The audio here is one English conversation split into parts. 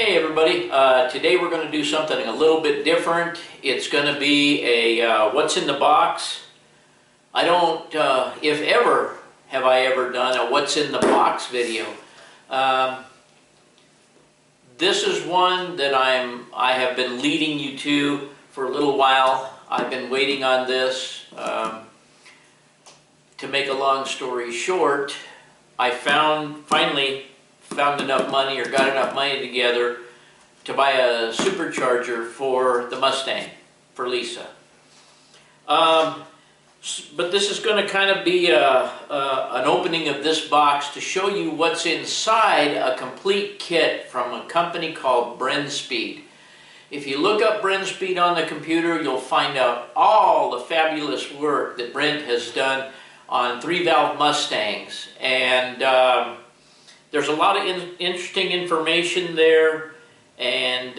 Hey everybody, today we're going to do something a little bit different. It's going to be a what's in the box. I don't, if ever, have I ever done a what's in the box video. This is one that I have been leading you to for a little while. I've been waiting on this. To make a long story short, I finally found enough money, or got enough money together to buy a supercharger for the Mustang, for Lisa. But this is going to kind of be an opening of this box to show you what's inside a complete kit from a company called Brenspeed. If you look up Brenspeed on the computer, you'll find out all the fabulous work that Brent has done on 3-valve Mustangs. And there's a lot of interesting information there, and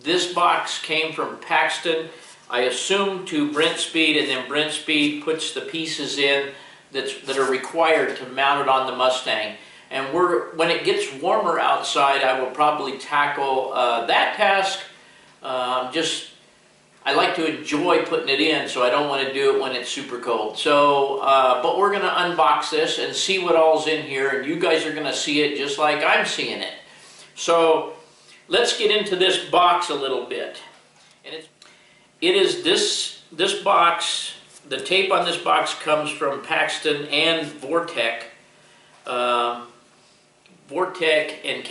this box came from Paxton, I assume, to Brenspeed, and then Brenspeed puts the pieces in that are required to mount it on the Mustang. And when it gets warmer outside, I will probably tackle that task. I like to enjoy putting it in, so I don't want to do it when it's super cold. So, but we're going to unbox this and see what all's in here, and you guys are going to see it just like I'm seeing it. So, let's get into this box a little bit. And it is this box. The tape on this box comes from Paxton and Vortec. Vortec and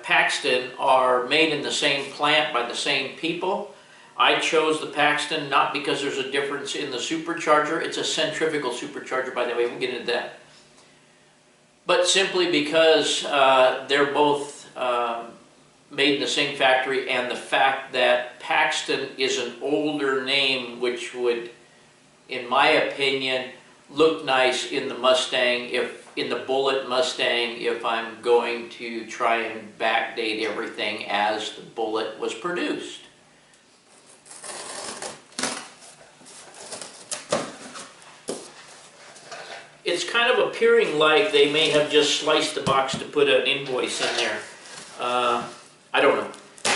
Paxton are made in the same plant by the same people. I chose the Paxton not because there's a difference in the supercharger. It's a centrifugal supercharger, by the way. We'll get into that. But simply because they're both made in the same factory, and the fact that Paxton is an older name, which would, in my opinion, look nice in the Mustang, in the Bullitt Mustang, if I'm going to try and backdate everything as the Bullitt was produced. It's kind of appearing like they may have just sliced the box to put an invoice in there. I don't know.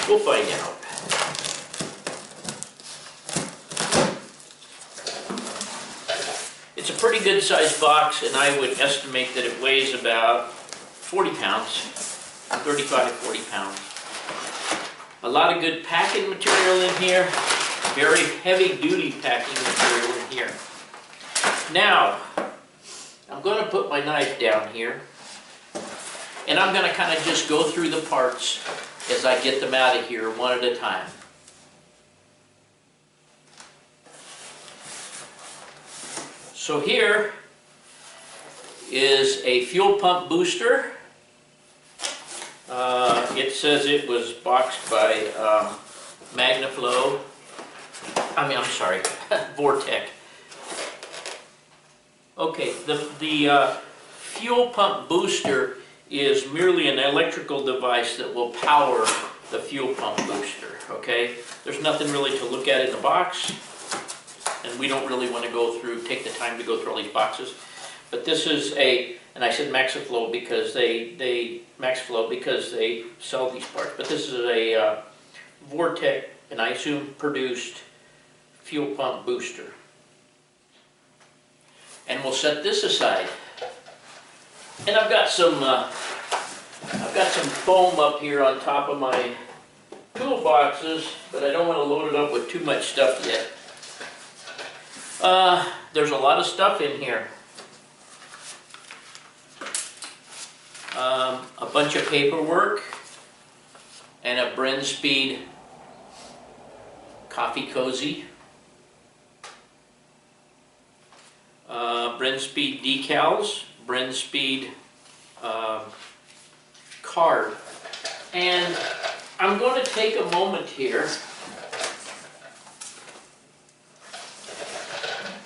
We'll find out. It's a pretty good sized box, and I would estimate that it weighs about 40 pounds, 35 to 40 pounds. A lot of good packing material in here. Very heavy duty packing material in here. Now, I'm going to put my knife down here, and I'm going to kind of just go through the parts as I get them out of here one at a time. So here is a fuel pump booster. It says it was boxed by Vortec. Okay, the fuel pump booster is merely an electrical device that will power the fuel pump booster, okay? There's nothing really to look at in the box, and we don't really want to take the time to go through all these boxes. But this is and I said MaxFlow because they sell these parts, but this is a Vortec, and I assume produced fuel pump booster. And we'll set this aside. And I've got some foam up here on top of my toolboxes, but I don't want to load it up with too much stuff yet. There's a lot of stuff in here. A bunch of paperwork and a Brenspeed coffee cozy. Brenspeed decals, Brenspeed card. And I'm going to take a moment here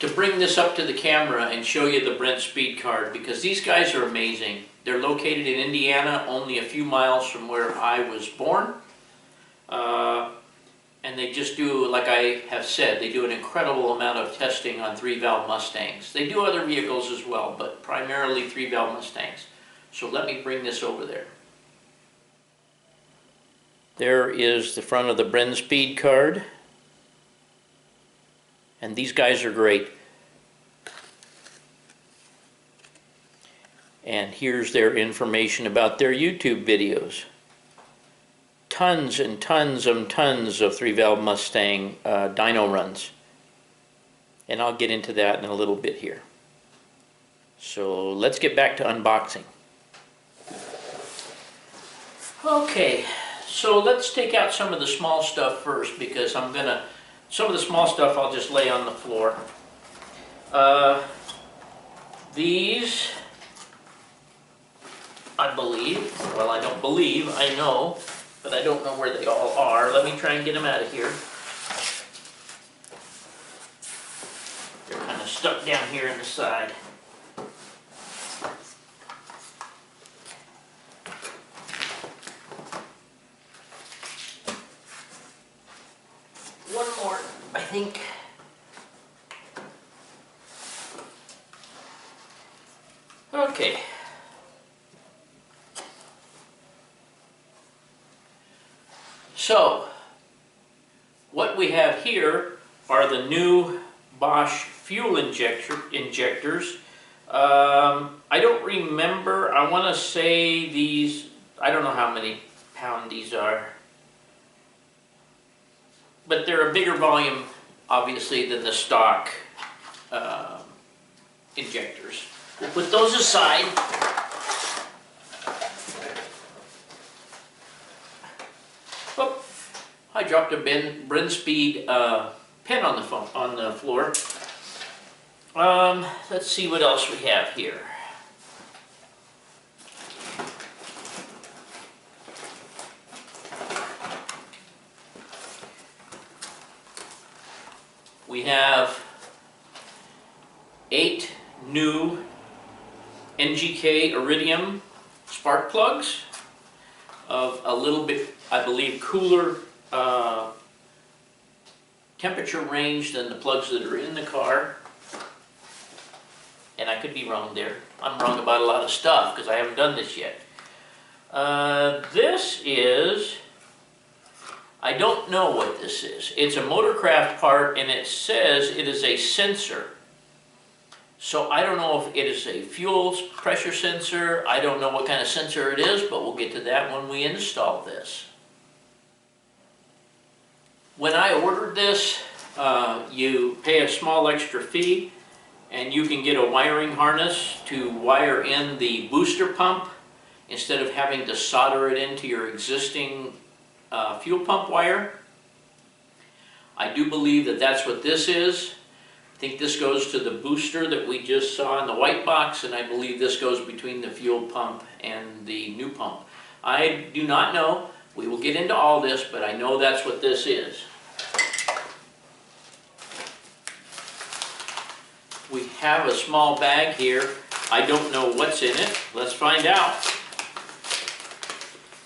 to bring this up to the camera and show you the Brenspeed card, because these guys are amazing. They're located in Indiana, only a few miles from where I was born. And they just do, like I have said, they do an incredible amount of testing on 3-valve Mustangs. They do other vehicles as well, but primarily 3-valve Mustangs. So let me bring this over there. There is the front of the Brenspeed card. And these guys are great. And here's their information about their YouTube videos. Tons and tons and tons of 3-valve Mustang dyno runs. And I'll get into that in a little bit here. So let's get back to unboxing. Okay, so let's take out some of the small stuff first, because some of the small stuff I'll just lay on the floor. These, I believe, well, I don't believe, I know, but I don't know where they all are. Let me try and get them out of here. They're kind of stuck down here in the side. One more, I think. Okay. So, what we have here are the new Bosch fuel injectors. I don't remember, I want to say these, I don't know how many pound these are. But they're a bigger volume, obviously, than the stock injectors. We'll put those aside. Oh, I dropped a Brenspeed pen on the floor. Let's see what else we have here. We have 8 new NGK Iridium spark plugs of a little bit, I believe, cooler temperature range than the plugs that are in the car. And I could be wrong there. I'm wrong about a lot of stuff because I haven't done this yet. This is, I don't know what this is. It's a Motorcraft part, and it says it is a sensor. So I don't know if it is a fuel pressure sensor. I don't know what kind of sensor it is, but we'll get to that when we install this. When I ordered this, you pay a small extra fee, and you can get a wiring harness to wire in the booster pump instead of having to solder it into your existing fuel pump wire. I do believe that that's what this is. I think this goes to the booster that we just saw in the white box, and I believe this goes between the fuel pump and the new pump. I do not know. We will get into all this, but I know that's what this is. We have a small bag here. I don't know what's in it. Let's find out.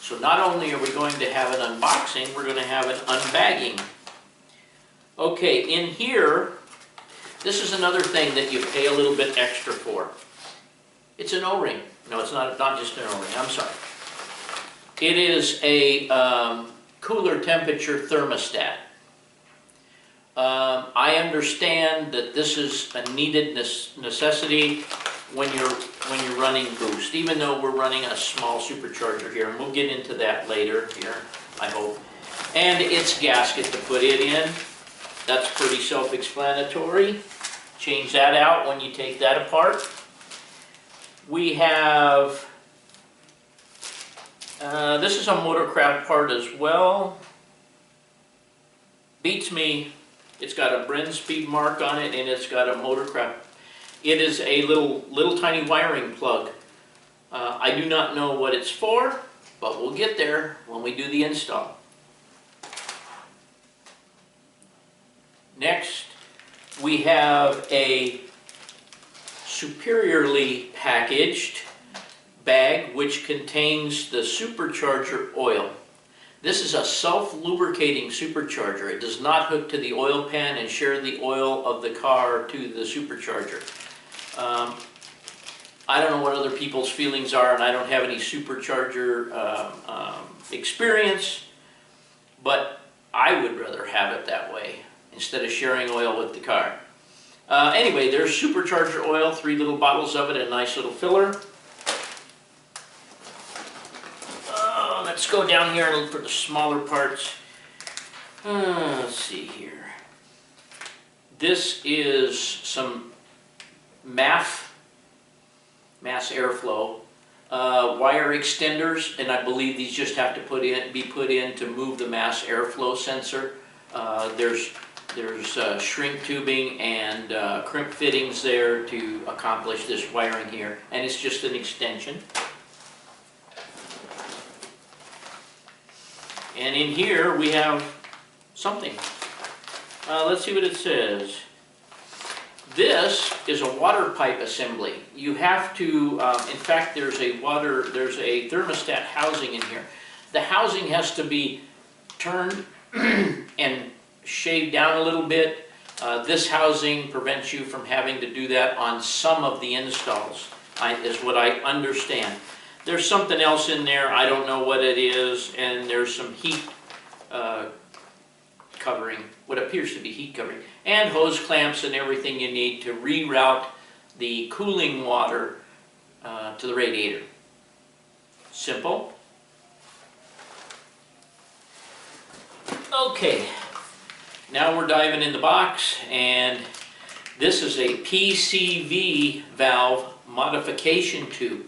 So not only are we going to have an unboxing, we're going to have an unbagging. Okay, in here, this is another thing that you pay a little bit extra for. It's an O-ring. No, it's not just an O-ring, I'm sorry. It is a cooler temperature thermostat. I understand that this is a needed necessity when you're running boost, even though we're running a small supercharger here, and we'll get into that later here, I hope. And its gasket to put it in. That's pretty self-explanatory. Change that out when you take that apart. We have, this is a Motorcraft part as well. Beats me. It's got a Brenspeed mark on it, and it's got a Motorcraft. It is a little tiny wiring plug. I do not know what it's for, but we'll get there when we do the install. Next, we have a superiorly packaged bag which contains the supercharger oil. This is a self-lubricating supercharger. It does not hook to the oil pan and share the oil of the car to the supercharger. I don't know what other people's feelings are, and I don't have any supercharger experience, but I would rather have it that way instead of sharing oil with the car. Anyway, there's supercharger oil, 3 little bottles of it, a nice little filler. Let's go down here and look for the smaller parts. Let's see here. This is some mass airflow wire extenders, and I believe these just have to be put in to move the mass airflow sensor. There's shrink tubing and crimp fittings there to accomplish this wiring here, and it's just an extension. And in here we have something. Let's see what it says. This is a water pipe assembly. You have to, in fact, there's a thermostat housing in here. The housing has to be turned and shaved down a little bit. This housing prevents you from having to do that on some of the installs, is what I understand. There's something else in there, I don't know what it is, and there's some heat covering, what appears to be heat covering, and hose clamps and everything you need to reroute the cooling water to the radiator. Simple. Okay, now we're diving in the box, and this is a PCV valve modification tube.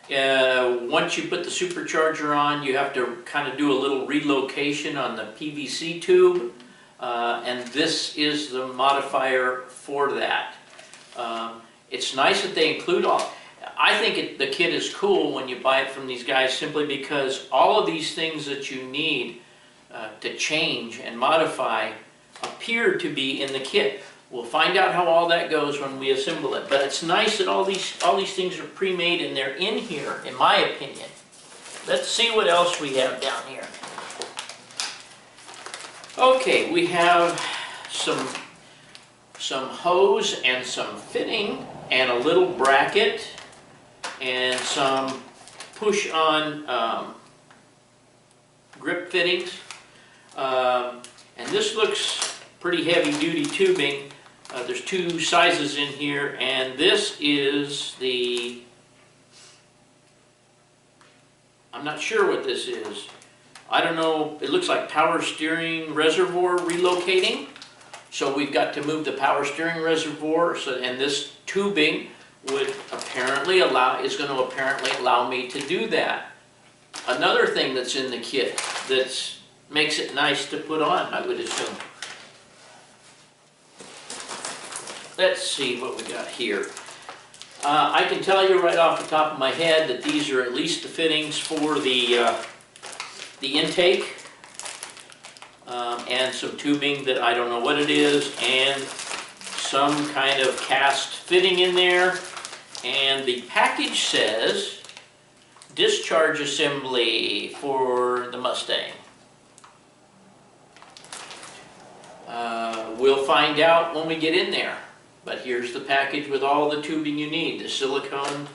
Once you put the supercharger on, you have to kind of do a little relocation on the PVC tube, and this is the modifier for that. It's nice that they include all. I think the kit is cool when you buy it from these guys, simply because all of these things that you need to change and modify appear to be in the kit. We'll find out how all that goes when we assemble it, but it's nice that all these things are pre-made and they're in here, in my opinion. Let's see what else we have down here. Okay, we have some hose and some fitting and a little bracket and some push-on grip fittings. And this looks pretty heavy-duty tubing. There's 2 sizes in here, and this is the, I'm not sure what this is. I don't know, it looks like power steering reservoir relocating. So we've got to move the power steering reservoir, and this tubing would apparently is going to apparently allow me to do that. Another thing that's in the kit that makes it nice to put on, I would assume. Let's see what we got here. I can tell you right off the top of my head that these are at least the fittings for the intake, and some tubing that I don't know what it is, and some kind of cast fitting in there. And the package says discharge assembly for the Mustang. We'll find out when we get in there. But here's the package with all the tubing you need. The silicone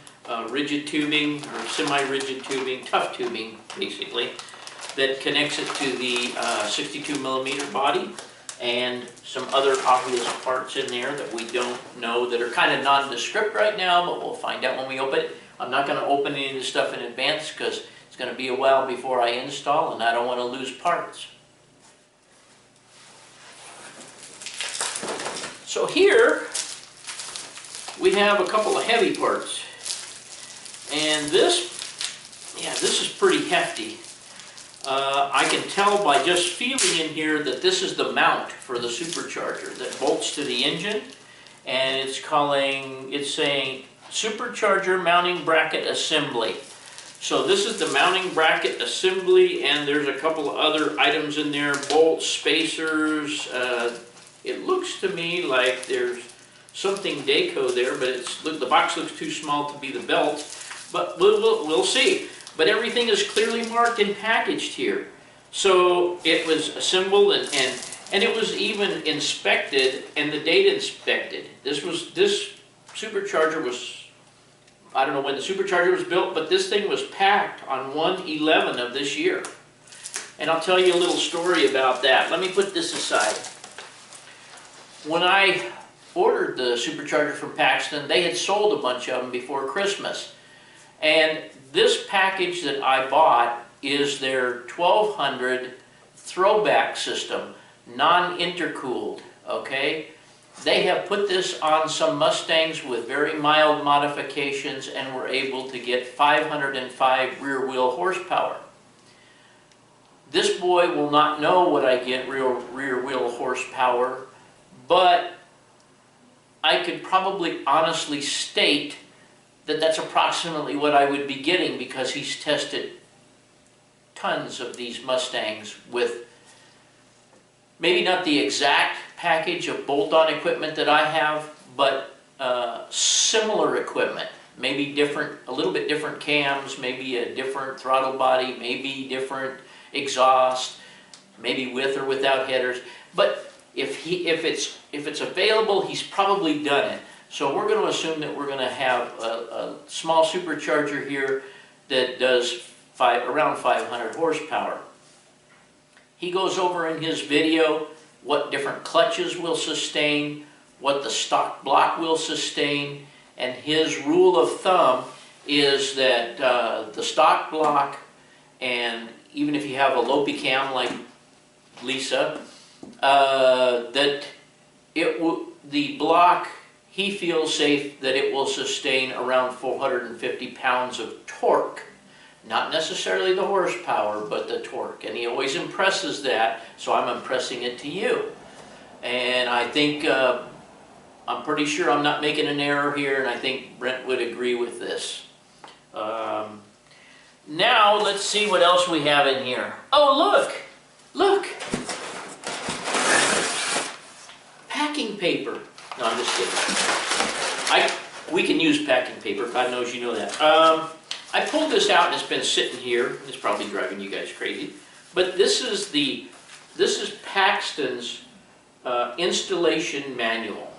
rigid tubing, or semi-rigid tubing, tough tubing basically, that connects it to the 62mm body, and some other obvious parts in there that we don't know, that are kind of nondescript right now, but we'll find out when we open it. I'm not going to open any of this stuff in advance because it's going to be a while before I install, and I don't want to lose parts. So here we have a couple of heavy parts, and this is pretty hefty. I can tell by just feeling in here that this is the mount for the supercharger that bolts to the engine, and it's saying supercharger mounting bracket assembly. So this is the mounting bracket assembly, and there's a couple of other items in there, bolts, spacers. It looks to me like there's something deco there, but the box looks too small to be the belt, but we'll see. But everything is clearly marked and packaged here. So it was assembled and it was even inspected, and the date inspected. This supercharger was, I don't know when the supercharger was built, but this thing was packed on 1/11 of this year. And I'll tell you a little story about that. Let me put this aside. When I ordered the supercharger from Paxton, they had sold a bunch of them before Christmas. And this package that I bought is their 1200 Throwback system, non-intercooled, okay? They have put this on some Mustangs with very mild modifications and were able to get 505 rear wheel horsepower. This boy will not know what I get rear wheel horsepower, but I could probably honestly state that that's approximately what I would be getting, because he's tested tons of these Mustangs with maybe not the exact package of bolt-on equipment that I have, but similar equipment. Maybe different, a little bit different cams, maybe a different throttle body, maybe different exhaust, maybe with or without headers. But if it's available, he's probably done it. So we're going to assume that we're going to have a small supercharger here that does around 500 horsepower. He goes over in his video what different clutches will sustain, what the stock block will sustain, and his rule of thumb is that the stock block, and even if you have a Lopi cam like Lisa, that the block, he feels safe that it will sustain around 450 pounds of torque. Not necessarily the horsepower, but the torque. And he always impresses that, so I'm impressing it to you. And I think, I'm pretty sure I'm not making an error here, and I think Brent would agree with this. Now, let's see what else we have in here. Oh, look! Look! Packing paper. No, I'm just kidding. We can use packing paper. God knows you know that. I pulled this out and it's been sitting here. It's probably driving you guys crazy. But this is Paxton's installation manual.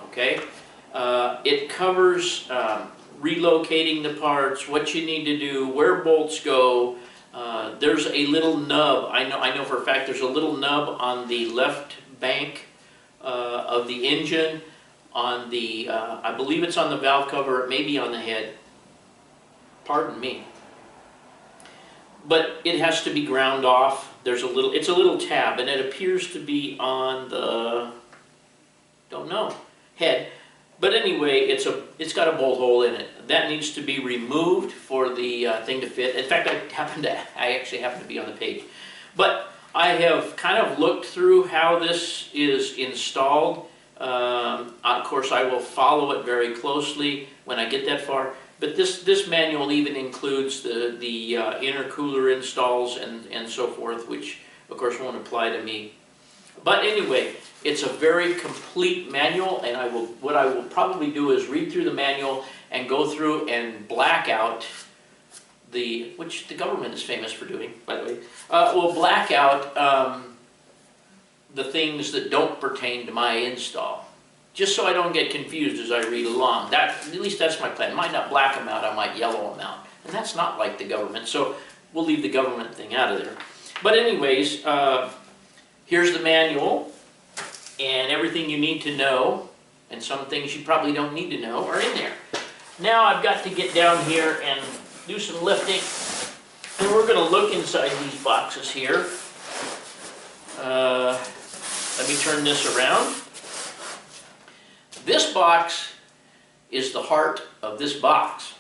Okay? It covers relocating the parts, what you need to do, where bolts go. There's a little nub. I know for a fact there's a little nub on the left bank of the engine. On the, I believe it's on the valve cover. It may be on the head. Pardon me. But it has to be ground off. It's a little tab, and it appears to be on the, don't know, head. But anyway, it's got a bolt hole in it. That needs to be removed for the thing to fit. In fact, I actually happen to be on the page. But I have kind of looked through how this is installed. Of course, I will follow it very closely when I get that far. But this manual even includes the intercooler installs and so forth, which of course won't apply to me. But anyway, it's a very complete manual, and what I will probably do is read through the manual and go through and black out which the government is famous for doing, by the way. We'll black out the things that don't pertain to my install, just so I don't get confused as I read along. At least that's my plan. I might not black them out, I might yellow them out. And that's not like the government, so we'll leave the government thing out of there. But anyways, here's the manual, and everything you need to know, and some things you probably don't need to know are in there. Now I've got to get down here and do some lifting, and we're going to look inside these boxes here. Let me turn this around. This box is the heart of this box.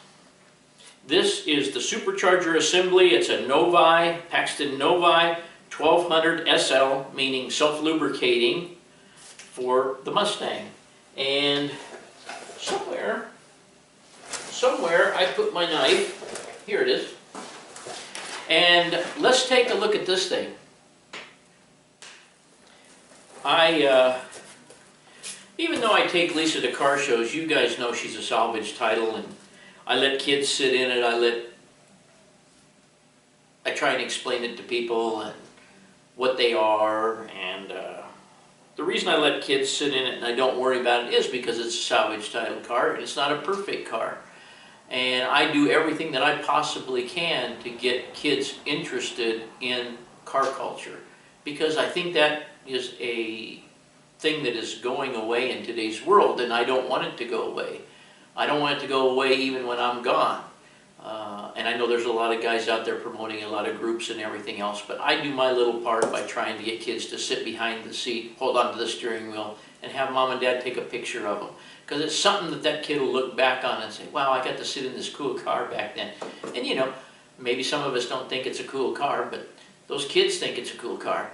This is the supercharger assembly. It's a Novi, Paxton Novi 1200 SL, meaning self-lubricating for the Mustang. And somewhere I put my knife. Here it is. And let's take a look at this thing. Even though I take Lisa to car shows, you guys know she's a salvage title, and I let kids sit in it. I try and explain it to people and what they are, and the reason I let kids sit in it and I don't worry about it is because it's a salvage title car. It's not a perfect car, and I do everything that I possibly can to get kids interested in car culture, because I think that is a thing that is going away in today's world, and I don't want it to go away. I don't want it to go away even when I'm gone. And I know there's a lot of guys out there promoting a lot of groups and everything else, but I do my little part by trying to get kids to sit behind the seat, hold on to the steering wheel, and have mom and dad take a picture of them. Because it's something that that kid will look back on and say, wow, I got to sit in this cool car back then. And you know, maybe some of us don't think it's a cool car, but those kids think it's a cool car.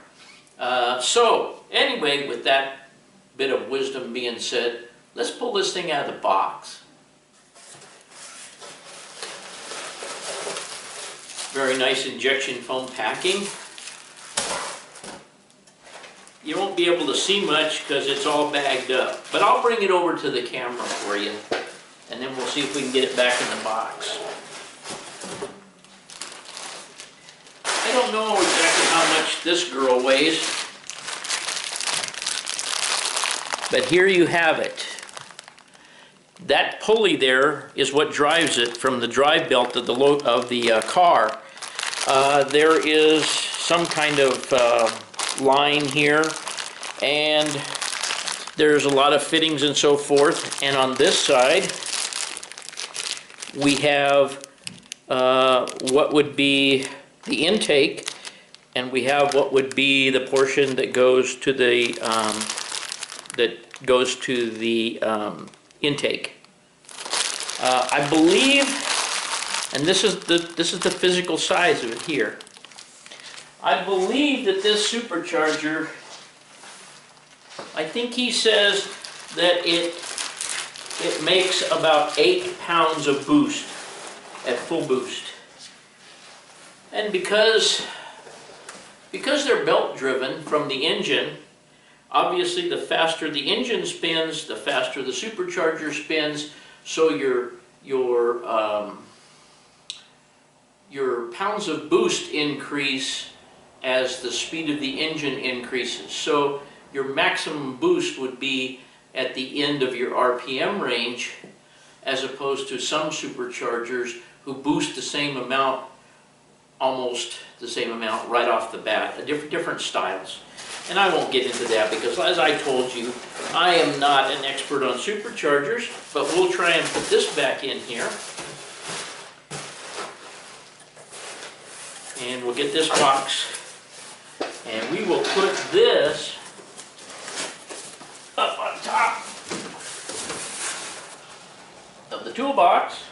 So anyway, with that bit of wisdom being said, let's pull this thing out of the box. Very nice injection foam packing. You won't be able to see much because it's all bagged up, but I'll bring it over to the camera for you, and then we'll see if we can get it back in the box. I don't know exactly how much this girl weighs, but here you have it. That pulley there is what drives it from the drive belt of the car. There is some kind of line here, and there's a lot of fittings and so forth. And on this side, we have what would be the intake, and we have what would be the portion that goes to the intake. I believe, and this is the physical size of it here. I believe that this supercharger, I think he says that it makes about 8 pounds of boost at full boost. And because they're belt driven from the engine, obviously the faster the engine spins, the faster the supercharger spins, so your pounds of boost increase as the speed of the engine increases. So your maximum boost would be at the end of your RPM range, as opposed to some superchargers who boost the same amount, almost the same amount right off the bat, different styles. And I won't get into that because, as I told you, I am not an expert on superchargers, but we'll try and put this back in here. And we'll get this box, and we will put this up on top of the toolbox.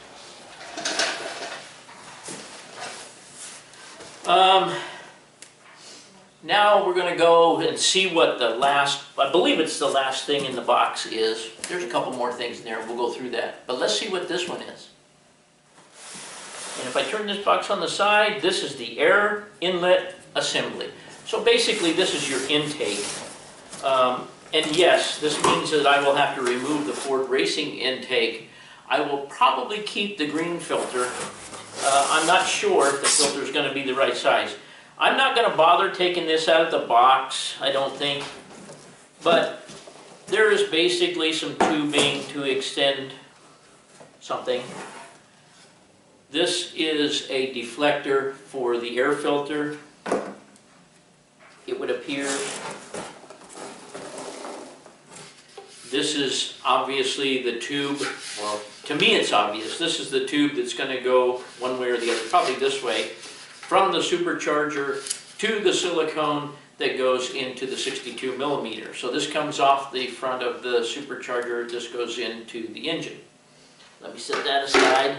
Now we're going to go and see what the last, I believe it's the last thing in the box is. There's a couple more things in there, we'll go through that. But let's see what this one is. And if I turn this box on the side, this is the air inlet assembly. So basically this is your intake. And yes, this means that I will have to remove the Ford Racing intake. I will probably keep the green filter. I'm not sure if the filter is going to be the right size. I'm not going to bother taking this out of the box, I don't think. But there is basically some tubing to extend something. This is a deflector for the air filter, it would appear. This is obviously the tube, well, to me it's obvious. This is the tube that's going to go one way or the other, probably this way, from the supercharger to the silicone that goes into the 62 millimeter. So this comes off the front of the supercharger, this goes into the engine. Let me set that aside.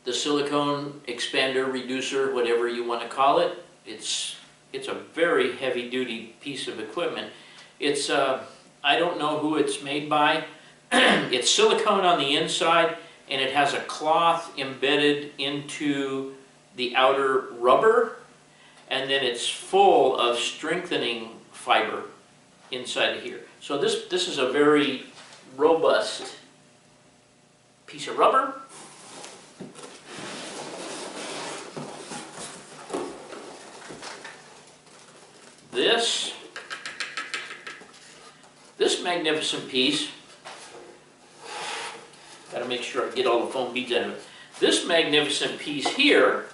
The silicone expander, reducer, whatever you want to call it, it's a very heavy duty piece of equipment. It's, I don't know who it's made by. It's silicone on the inside, and it has a cloth embedded into the outer rubber, and then it's full of strengthening fiber inside of here. So this is a very robust piece of rubber. This magnificent piece, got to make sure I get all the foam beads out of it. This magnificent piece here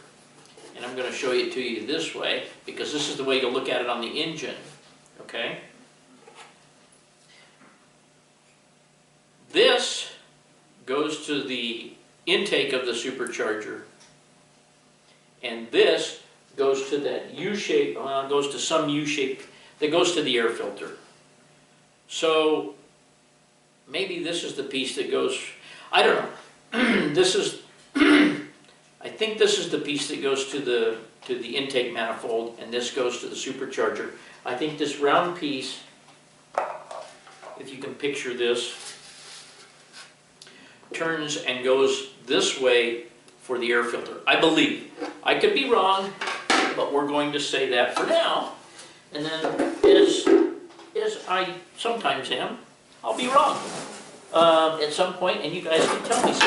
and I'm going to show it to you this way, because this is the way to look at it on the engine, okay? This goes to the intake of the supercharger, and this goes to that U-shape, goes to some U-shape, that goes to the air filter. So maybe this is the piece that goes, I don't know, this is, I think this is the piece that goes to the intake manifold, and this goes to the supercharger. I think this round piece, if you can picture this, turns and goes this way for the air filter. I believe. I could be wrong, but we're going to say that for now. And then, as I sometimes am, I'll be wrong at some point, and you guys can tell me so.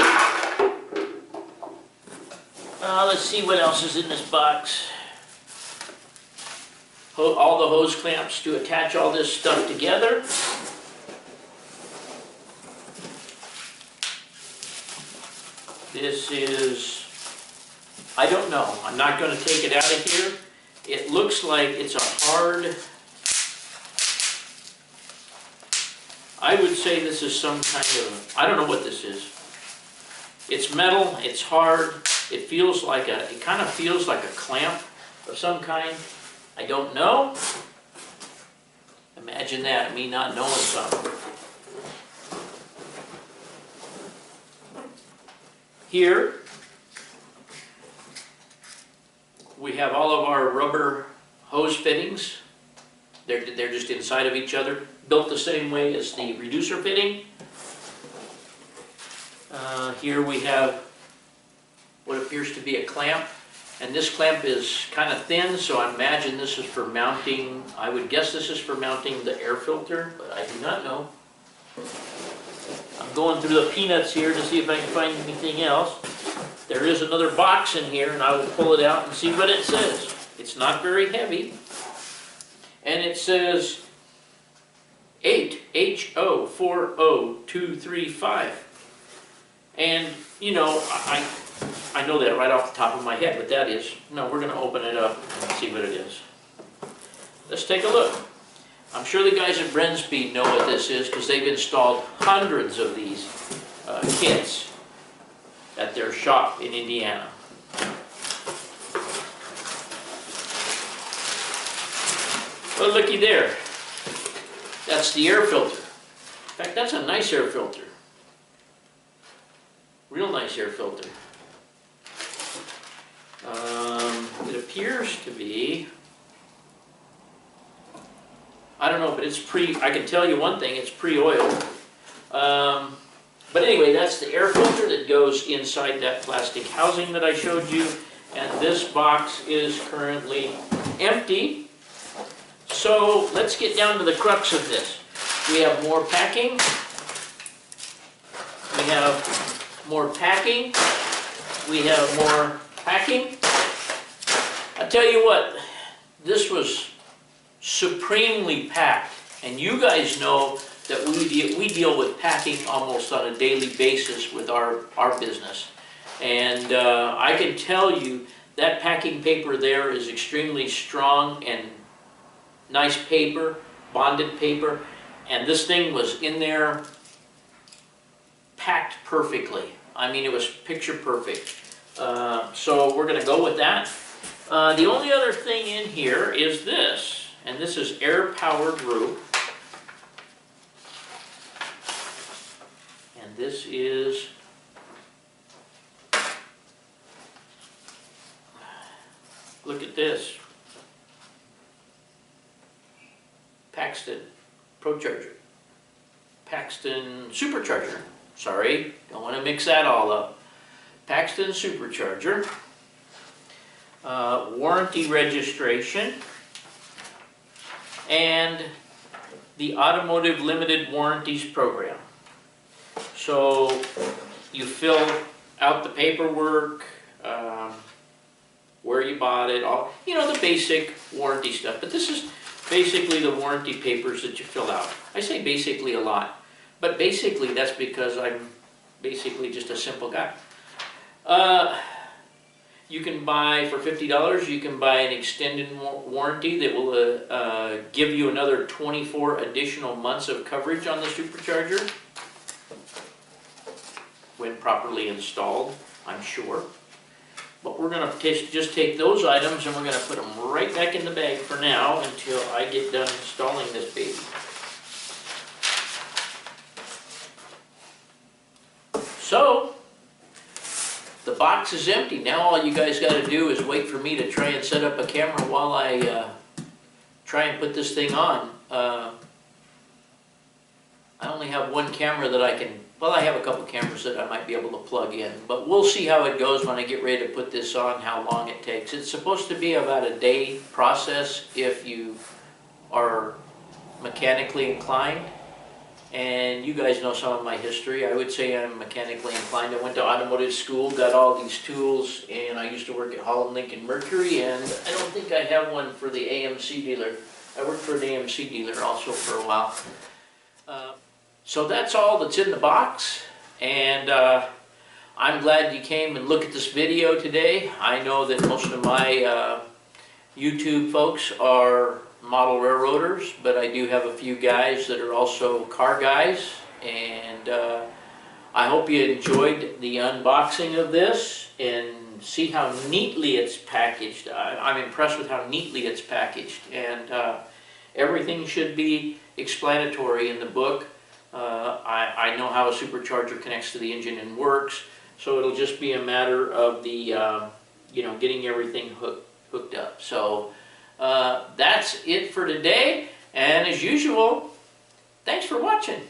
Let's see what else is in this box. All the hose clamps to attach all this stuff together. This is, I don't know. I'm not going to take it out of here. It looks like it's a hard, I would say this is some kind of, I don't know what this is. It's metal, it's hard, it feels like it kind of feels like a clamp of some kind. I don't know. Imagine that, me not knowing something. Here, we have all of our rubber hose fittings. They're just inside of each other, built the same way as the reducer fitting. Here we have what appears to be a clamp, and this clamp is kind of thin, so I imagine this is for mounting, I would guess this is for mounting the air filter, but I do not know. I'm going through the peanuts here to see if I can find anything else. There is another box in here, and I will pull it out and see what it says. It's not very heavy, and it says 8HO40235. And, you know, I know that right off the top of my head, what that is. No, we're going to open it up and see what it is. Let's take a look. I'm sure the guys at Brenspeed know what this is, because they've installed hundreds of these kits at their shop in Indiana. Well, looky there. That's the air filter. In fact, that's a nice air filter. Real nice air filter. It appears to be, I don't know, but it's I can tell you one thing, it's pre-oiled. But anyway, that's the air filter that goes inside that plastic housing that I showed you. And this box is currently empty. So let's get down to the crux of this. We have more packing. We have more packing. We have more packing. I tell you what, this was supremely packed. And you guys know that we deal with packing almost on a daily basis with our business. And I can tell you that packing paper there is extremely strong and nice paper, bonded paper. And this thing was in there packed perfectly. I mean, it was picture perfect. So we're going to go with that. The only other thing in here is this, and this is air-powered roof. And this is look at this. Paxton Procharger. Paxton Supercharger. Sorry, don't want to mix that all up. Paxton Supercharger. Warranty registration. And the Automotive Limited Warranties Program. So you fill out the paperwork, where you bought it, all, you know, the basic warranty stuff. But this is basically the warranty papers that you fill out. I say basically a lot, but basically that's because I'm basically just a simple guy. You can buy, for $50, you can buy an extended warranty that will give you another 24 additional months of coverage on the supercharger when properly installed, I'm sure. But we're going to just take those items and we're going to put them right back in the bag for now until I get done installing this baby. So, the box is empty. Now all you guys got to do is wait for me to try and set up a camera while I try and put this thing on. I only have one camera that I can, well, I have a couple cameras that I might be able to plug in, but we'll see how it goes when I get ready to put this on, how long it takes. It's supposed to be about a day process if you are mechanically inclined. And you guys know some of my history. I would say I'm mechanically inclined. I went to automotive school, got all these tools, and I used to work at Holland Lincoln Mercury, and I don't think I have one for the AMC dealer. I worked for an AMC dealer also for a while. So that's all that's in the box, and I'm glad you came and looked at this video today. I know that most of my YouTube folks are model railroaders, but I do have a few guys that are also car guys, and I hope you enjoyed the unboxing of this and see how neatly it's packaged. I'm impressed with how neatly it's packaged, and everything should be explanatory in the book. I know how a supercharger connects to the engine and works, so it'll just be a matter of the you know, getting everything hooked up. So that's it for today, and as usual, thanks for watching.